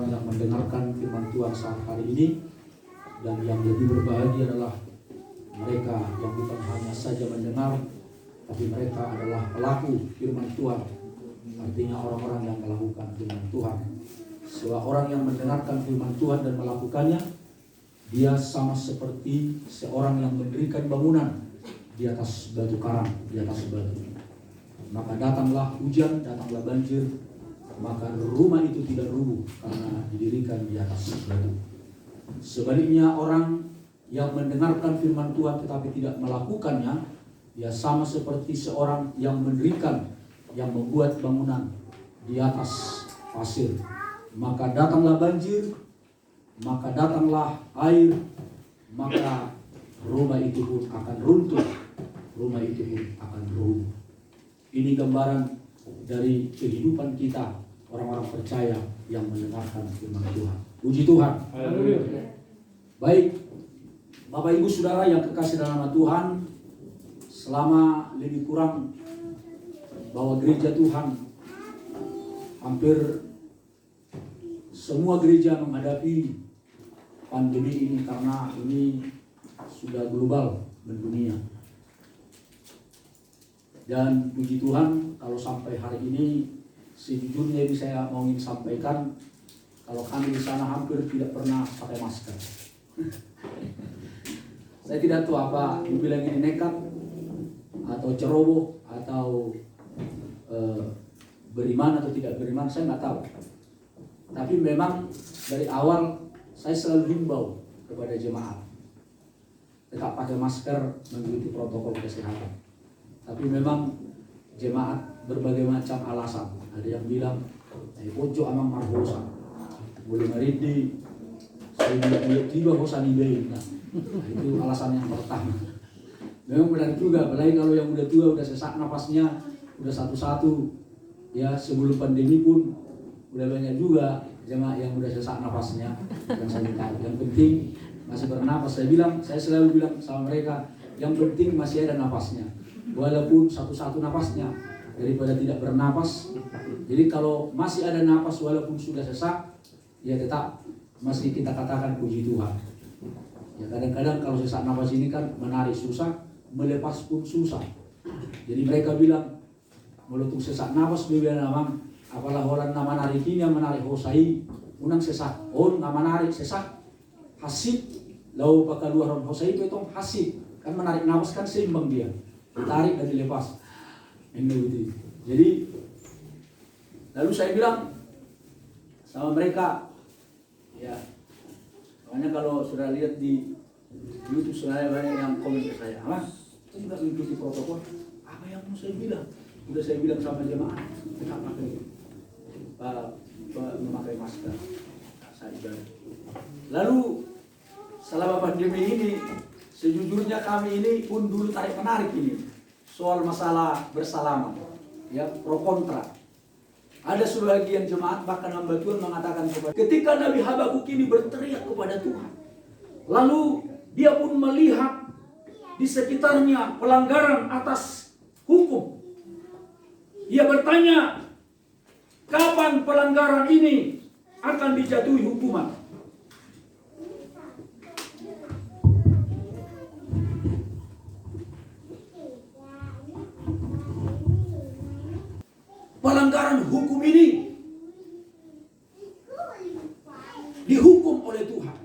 yang mendengarkan firman Tuhan saat hari ini, dan yang lebih berbahagia adalah mereka yang bukan hanya saja mendengar, tapi mereka adalah pelaku firman Tuhan. Artinya orang-orang yang melakukan firman Tuhan. Sebab orang yang mendengarkan firman Tuhan dan melakukannya, dia sama seperti seorang yang mendirikan bangunan di atas batu karang, di atas batu. Maka datanglah hujan, datanglah banjir, maka rumah itu tidak rubuh karena didirikan di atas batu. Sebaliknya orang yang mendengarkan firman Tuhan tetapi tidak melakukannya, dia sama seperti seorang yang mendirikan, yang membuat bangunan di atas pasir. Maka datanglah banjir, maka datanglah air, maka rumah itu pun akan runtuh, rumah itu pun akan rubuh. Ini gambaran dari kehidupan kita, orang-orang percaya yang mendengarkan firman Tuhan. Puji Tuhan. Haleluya. Baik, Bapak Ibu Saudara yang kekasih dalam nama Tuhan, selama lebih kurang bahwa gereja Tuhan hampir semua gereja menghadapi pandemi ini karena ini sudah global mendunia. Dan puji Tuhan, kalau sampai hari ini sejujurnya ini saya mau ingin sampaikan, kalau kami di sana hampir tidak pernah pakai masker. Saya tidak tahu apa dibilang ini nekat atau ceroboh atau beriman atau tidak beriman, saya nggak tahu. Tapi memang dari awal saya selalu himbau kepada jemaat tetap pakai masker, mengikuti protokol kesehatan. Tapi memang jemaat berbagai macam alasan. Ada yang bilang, pojok amang marhosa, boleh meridi, saya bilang tiba hosa nibein. Nah, itu alasan yang pertama. Memang benar juga, apalagi kalau yang udah tua, udah sesak napasnya, udah satu-satu. Ya sebelum pandemi pun udah banyak juga jemaat yang udah sesak napasnya. Yang penting masih bernapas. Saya selalu bilang sama mereka, yang penting masih ada napasnya. Walaupun satu-satu napasnya daripada tidak bernapas. Jadi kalau masih ada napas walaupun sudah sesak, ya tetap masih kita katakan puji Tuhan. Ya kadang-kadang kalau sesak napas ini kan menarik susah, melepas pun susah. Jadi mereka bilang meletup sesak napas dia namang apalah orang nama narik ini yang menarik hosai unang sesak on nama narik sesak hasib lau pakai luar hosai itu hasib kan menarik napas kan seimbang dia. Ditarik dan dilepas. Ini begitu. Jadi lalu saya bilang sama mereka, ya, makanya kalau sudah lihat di YouTube saya banyak yang komen ke saya, Mas, saya juga mengikuti protokol. Apa yang mau saya bilang? Udah saya bilang sama jemaah, tetap memakai masker. Saya bilang. Lalu selama pandemi ini, sejujurnya kami ini pun dulu tarik menarik ini soal masalah bersalaman, ya pro kontra. Ada sebagian jemaat bahkan hamba Tuhan mengatakan ketika Nabi Habakuk ini berteriak kepada Tuhan, lalu dia pun melihat di sekitarnya pelanggaran atas hukum. Ia bertanya, kapan pelanggaran ini akan dijatuhi hukuman? Pelanggaran hukum ini dihukum oleh Tuhan.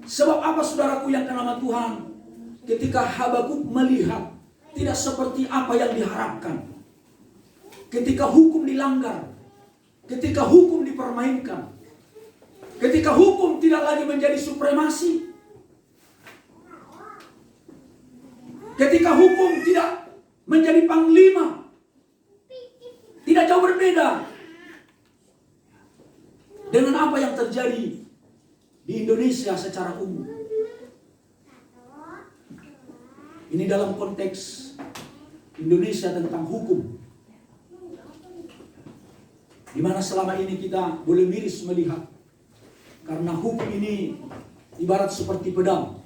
Sebab apa saudaraku yang kenal Tuhan? Ketika Habakuk melihat tidak seperti apa yang diharapkan. Ketika hukum dilanggar, ketika hukum dipermainkan, ketika hukum tidak lagi menjadi supremasi, ketika hukum tidak menjadi panglima, tidak jauh berbeda dengan apa yang terjadi di Indonesia secara umum. Ini dalam konteks Indonesia tentang hukum, di mana selama ini kita boleh miris melihat, karena hukum ini ibarat seperti pedang.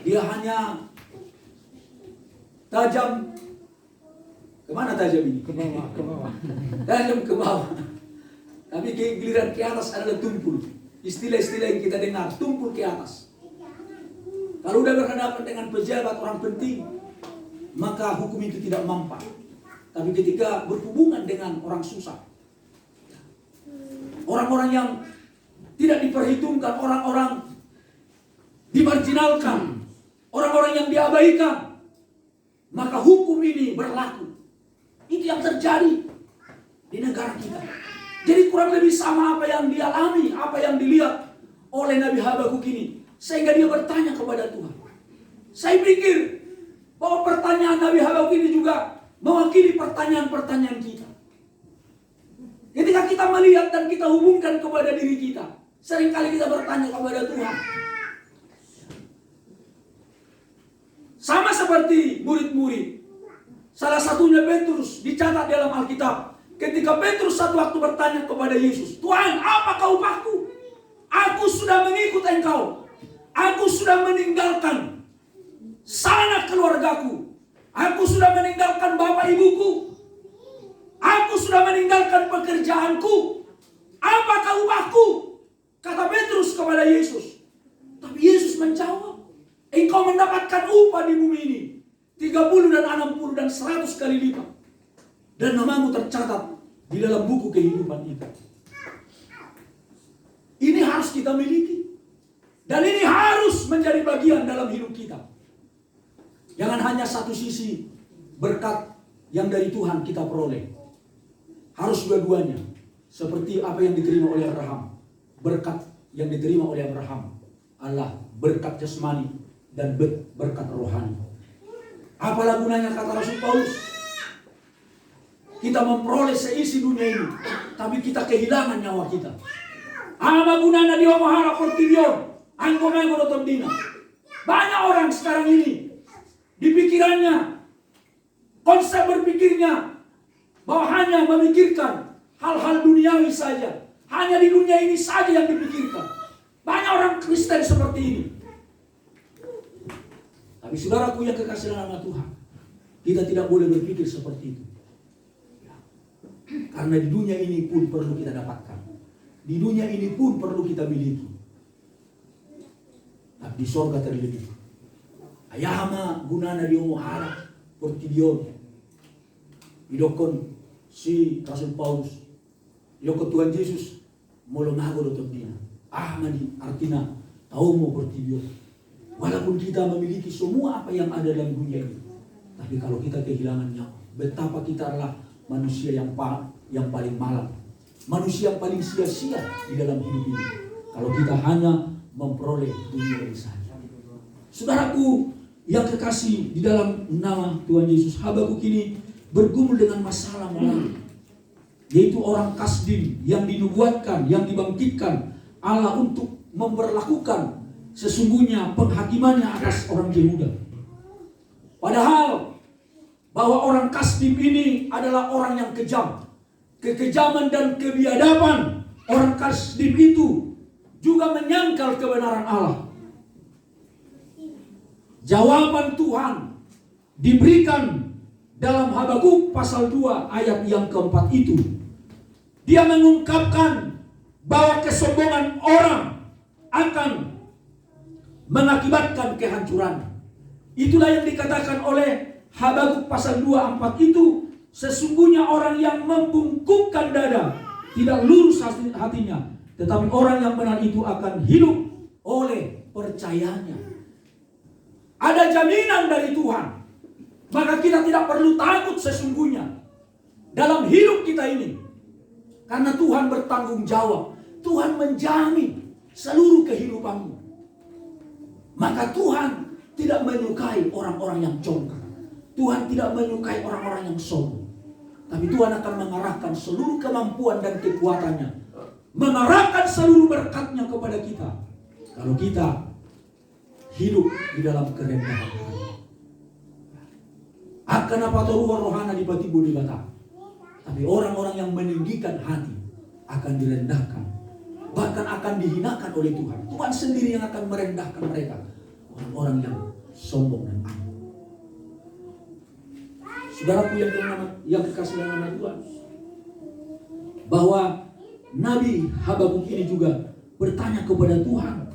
Dia hanya tajam. Kemana tajam ini? Ke bawah. Tajam ke bawah. Tapi giliran ke atas adalah tumpul. Istilah-istilah yang kita dengar, tumpul ke atas. Kalau udah berhadapan dengan pejabat orang penting, maka hukum itu tidak mempan. Tapi ketika berhubungan dengan orang susah, orang-orang yang tidak diperhitungkan, orang-orang dimarginalkan, orang-orang yang diabaikan, maka hukum ini berlaku. Itu yang terjadi di negara kita. Jadi kurang lebih sama apa yang dialami, apa yang dilihat oleh Nabi Habakuk ini. Sehingga dia bertanya kepada Tuhan. Saya pikir bahwa pertanyaan Nabi Habakuk ini juga mewakili pertanyaan-pertanyaan kita. Ketika kita melihat dan kita hubungkan kepada diri kita, seringkali kita bertanya kepada Tuhan. Sama seperti murid-murid. Salah satunya Petrus dicatat dalam Alkitab. Ketika Petrus satu waktu bertanya kepada Yesus, Tuhan, apa upahku? Aku sudah mengikut Engkau. Aku sudah meninggalkan sanak keluargaku. Aku sudah meninggalkan bapak ibuku. Aku sudah meninggalkan pekerjaanku. Apakah upahku? Kata Petrus kepada Yesus. Tapi Yesus menjawab, engkau mendapatkan upah di bumi ini 30 dan 60 dan 100 kali lipat. Dan namamu tercatat di dalam buku kehidupan itu. Ini harus kita miliki. Dan ini harus menjadi bagian dalam hidup kita. Jangan hanya satu sisi berkat yang dari Tuhan kita peroleh. Harus dua-duanya. Seperti apa yang diterima oleh Abraham. Berkat yang diterima oleh Abraham adalah berkat jasmani dan berkat rohani. Apalah gunanya kata Rasul Paulus? Kita memperoleh seisi dunia ini, tapi kita kehilangan nyawa kita. Apa gunanya dia mahara portivion, angko mengo dotondina. Banyak orang sekarang ini di pikirannya, konsep berpikirnya bahwa hanya memikirkan hal-hal duniawi saja. Hanya di dunia ini saja yang dipikirkan. Banyak orang Kristen seperti ini. Tapi saudaraku yang kekasih dalam nama Tuhan, kita tidak boleh berpikir seperti itu. Karena di dunia ini pun perlu kita dapatkan. Di dunia ini pun perlu kita miliki. Tapi di sorga terlebih. Ayahama gunana di omohara portidion. Idokon si Rasul Paulus. Idokon Tuhan Yesus molomago dotobdina. Ahmadi artinya taumo portidion. Walaupun kita memiliki semua apa yang ada dalam dunia ini, tapi kalau kita kehilangan nyawa, betapa kita adalah manusia yang paling malang, manusia yang paling sia-sia di dalam hidup ini. Kalau kita hanya memperoleh dunia ini saja. Saudaraku yang kekasih di dalam nama Tuhan Yesus, Habakuk ini bergumul dengan masalah malang, yaitu orang Kasdim yang dinubuatkan, yang dibangkitkan Allah untuk memberlakukan sesungguhnya penghakimannya atas orang Yehuda. Padahal bahwa orang Kasdim ini adalah orang yang kejam. Kekejaman dan kebiadaban orang Kasdim itu juga menyangkal kebenaran Allah. Jawaban Tuhan diberikan dalam Habakuk pasal 2 ayat yang keempat itu. Dia mengungkapkan bahwa kesombongan orang akan mengakibatkan kehancuran. Itulah yang dikatakan oleh Habakuk pasal 2:4 itu, sesungguhnya orang yang membungkukkan dada tidak lurus hatinya, tetapi orang yang benar itu akan hidup oleh percayanya. Ada jaminan dari Tuhan, maka kita tidak perlu takut sesungguhnya dalam hidup kita ini, karena Tuhan bertanggung jawab. Tuhan menjamin seluruh kehidupanmu. Maka Tuhan tidak menyukai orang-orang yang congkak. Tuhan tidak menyukai orang-orang yang sombong. Tapi Tuhan akan mengarahkan seluruh kemampuan dan kekuatannya, mengarahkan seluruh berkatnya kepada kita, kalau kita hidup di dalam kerendahan hati. Akan apa ruh rohana di batibu di bata. Tapi orang-orang yang meninggikan hati akan direndahkan, bahkan akan dihinakan oleh Tuhan. Tuhan sendiri yang akan merendahkan mereka, orang-orang yang sombong dan angkuh. Saudaraku yang kekasih dalam nama Tuhan, bahwa Nabi Habakuk ini juga bertanya kepada Tuhan,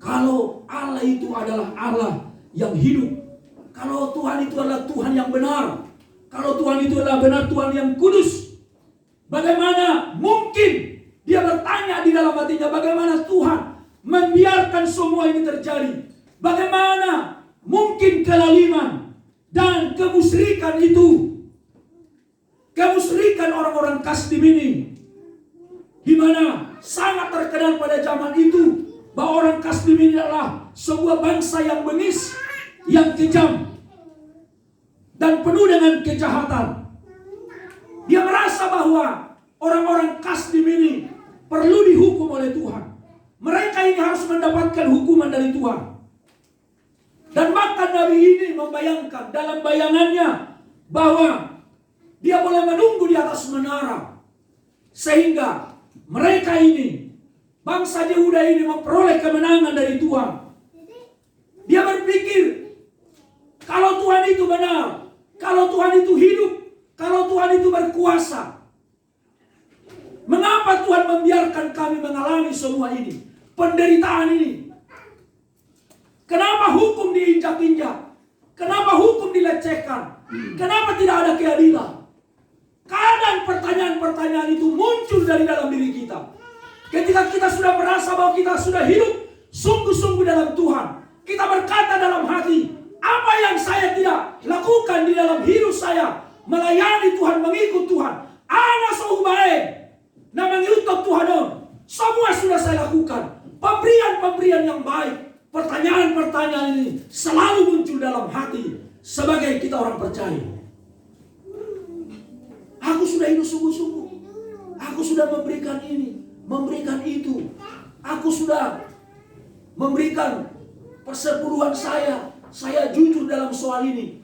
kalau Allah itu adalah Allah yang hidup, kalau Tuhan itu adalah Tuhan yang benar, kalau Tuhan itu adalah benar Tuhan yang kudus, bagaimana mungkin dia bertanya di dalam hatinya, bagaimana Tuhan membiarkan semua ini terjadi? Bagaimana mungkin kelaliman dan kemusyrikan itu, kemusyrikan orang-orang Kasdim ini, di mana sangat terkenal pada zaman itu bahwa orang Kasdim ini adalah sebuah bangsa yang bengis, yang kejam, dan penuh dengan kejahatan. Dia merasa bahwa orang-orang Kasdim ini perlu dihukum oleh Tuhan. Mereka ini harus mendapatkan hukuman dari Tuhan. Dan bahkan Nabi ini membayangkan dalam bayangannya bahwa dia boleh menunggu di atas menara, sehingga mereka ini, bangsa Yehuda ini memperoleh kemenangan dari Tuhan. Dia berpikir, kalau Tuhan itu benar, kalau Tuhan itu hidup, kalau Tuhan itu berkuasa, mengapa Tuhan membiarkan kami mengalami semua ini, penderitaan ini? Kenapa hukum diinjak-injak? Kenapa hukum dilecehkan? Kenapa tidak ada keadilan? Kadang pertanyaan-pertanyaan itu muncul dari dalam diri kita. Ketika kita sudah merasa bahwa kita sudah hidup sungguh-sungguh dalam Tuhan, kita berkata dalam hati, apa yang saya tidak lakukan di dalam hidup saya, melayani Tuhan, mengikut Tuhan, anak baik, nah mengikut Tuhan, semua sudah saya lakukan. Pemberian-pemberian yang baik, pertanyaan-pertanyaan ini selalu muncul dalam hati sebagai kita orang percaya. Aku sudah hidup sungguh-sungguh. Aku sudah memberikan ini, memberikan itu. Aku sudah memberikan persepuluhan saya. Saya jujur dalam soal ini.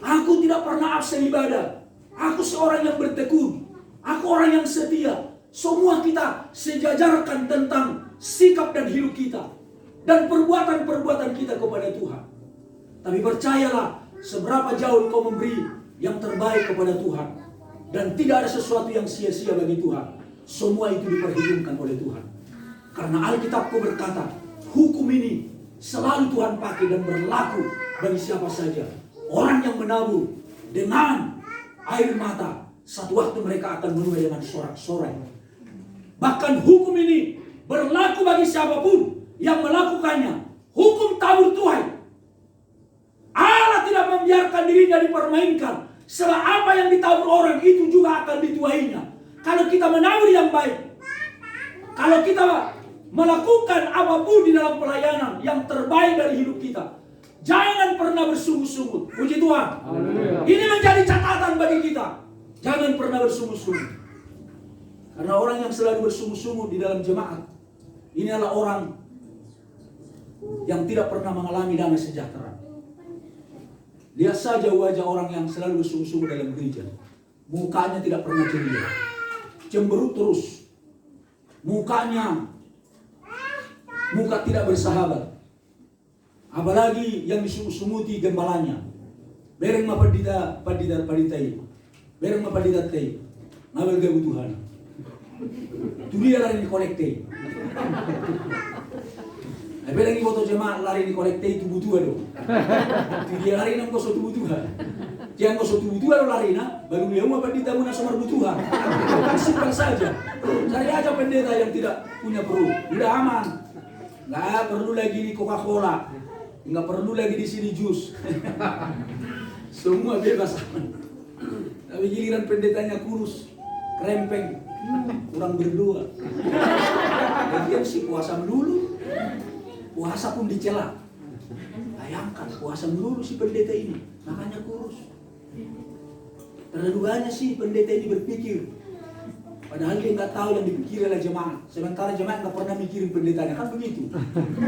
Aku tidak pernah absen ibadah. Aku seorang yang bertekun. Aku orang yang setia. Semua kita sejajarkan tentang sikap dan hidup kita. Dan perbuatan-perbuatan kita kepada Tuhan. Tapi percayalah, seberapa jauh kau memberi yang terbaik kepada Tuhan, dan tidak ada sesuatu yang sia-sia bagi Tuhan. Semua itu diperhitungkan oleh Tuhan. Karena Alkitabku berkata, hukum ini selalu Tuhan pakai dan berlaku bagi siapa saja. Orang yang menabur dengan air mata, satu waktu mereka akan menuai dengan sorak-sorai. Bahkan hukum ini berlaku bagi siapapun yang melakukannya. Hukum tabur tuai. Allah tidak membiarkan dirinya dipermainkan. Sebab apa yang ditabur orang itu juga akan dituainya. Kalau kita menabur yang baik, kalau kita melakukan apapun di dalam pelayanan yang terbaik dari hidup kita, jangan pernah bersungut-sungut. Puji Tuhan. Haleluya. Ini menjadi catatan bagi kita. Jangan pernah bersungut-sungut. Karena orang yang selalu bersungut-sungut di dalam jemaat, ini adalah orang yang tidak pernah mengalami damai sejahtera. Lihat saja wajah orang yang selalu bersungguh-sungguh dalam gereja. Mukanya tidak pernah ceria. Cemberut terus. Muka tidak bersahabat. Apalagi yang disungguh-sungguhi gembalanya. Bereng mapadita paditai. Bereng mapadita tei. Ngabel kebutuhan. Itu dia lari di kolekte. Bereng ni foto jemaat lari di kolekte itu butuh do. Itu dia lari nang koso butuhan. Jangan koso butuhan lari na, baru dia mau pendeta muna somar butuhan. Simpel saja. Cari aja pendeta yang tidak punya perut. Udah aman. Nggak perlu lagi di Coca-Cola. Nggak perlu lagi di sini jus. Semua bebas aman. Tapi giliran pendetanya kurus, krempeng, kurang berdoa. Lagian si puasa melulu. Puasa pun dicela. Bayangkan puasa melulu si pendeta ini, makanya kurus. Terlalu banyak sih pendeta ini berpikir, padahal dia nggak tahu yang dipikir oleh jemaat. Sementara jemaat nggak pernah mikirin pendetanya, kan begitu.